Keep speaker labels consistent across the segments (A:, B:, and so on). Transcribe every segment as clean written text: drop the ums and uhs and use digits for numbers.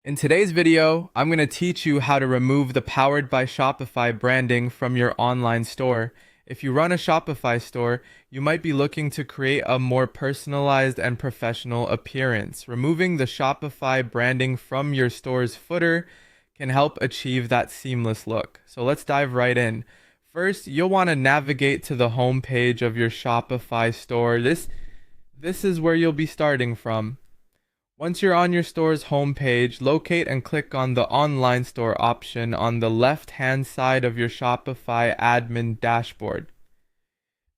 A: In today's video, I'm going to teach you how to remove the Powered by Shopify branding from your online store. If you run a Shopify store, you might be looking to create a more personalized and professional appearance. Removing the Shopify branding from your store's footer can help achieve that seamless look. So let's dive right in. First, you'll want to navigate to the home page of your Shopify store. This is where you'll be starting from. Once you're on your store's homepage, locate and click on the Online Store option on the left-hand side of your Shopify admin dashboard.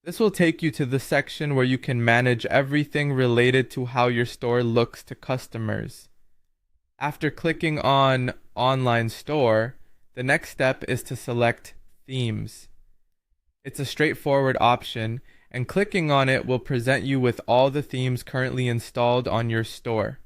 A: This will take you to the section where you can manage everything related to how your store looks to customers. After clicking on Online Store, the next step is to select Themes. It's a straightforward option, and clicking on it will present you with all the themes currently installed on your store.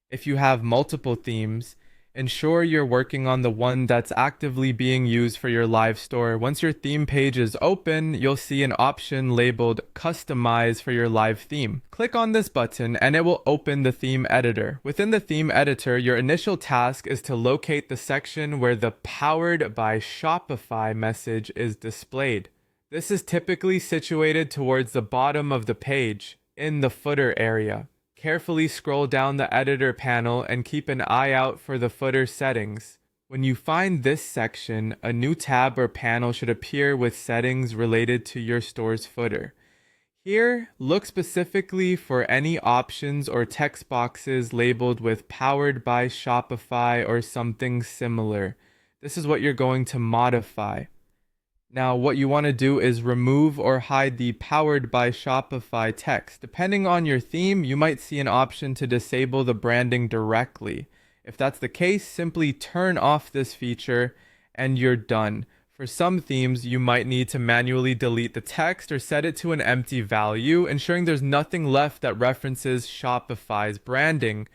A: If you have multiple themes, ensure you're working on the one that's actively being used for your live store. Once your theme page is open, you'll see an option labeled Customize for your live theme. Click on this button and it will open the theme editor. Within the theme editor, your initial task is to locate the section where the Powered by Shopify message is displayed. This is typically situated towards the bottom of the page, in the footer area. Carefully scroll down the editor panel and keep an eye out for the footer settings. When you find this section, a new tab or panel should appear with settings related to your store's footer. Here, look specifically for any options or text boxes labeled with Powered by Shopify or something similar. This is what you're going to modify. Now, what you want to do is remove or hide the Powered by Shopify text. Depending on your theme, you might see an option to disable the branding directly. If that's the case, simply turn off this feature and you're done. For some themes, you might need to manually delete the text or set it to an empty value, ensuring there's nothing left that references Shopify's branding.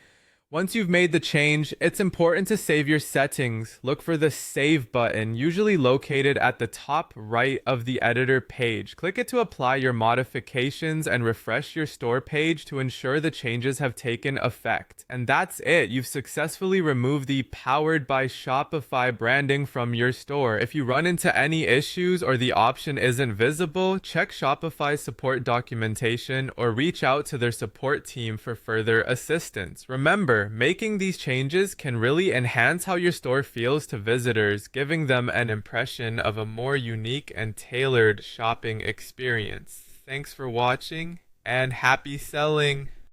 A: Once you've made the change, it's important to save your settings. Look for the Save button, usually located at the top right of the editor page. Click it to apply your modifications and refresh your store page to ensure the changes have taken effect. And that's it. You've successfully removed the Powered by Shopify branding from your store. If you run into any issues or the option isn't visible, check Shopify's support documentation or reach out to their support team for further assistance. Remember, making these changes can really enhance how your store feels to visitors, giving them an impression of a more unique and tailored shopping experience. Thanks for watching, and happy selling!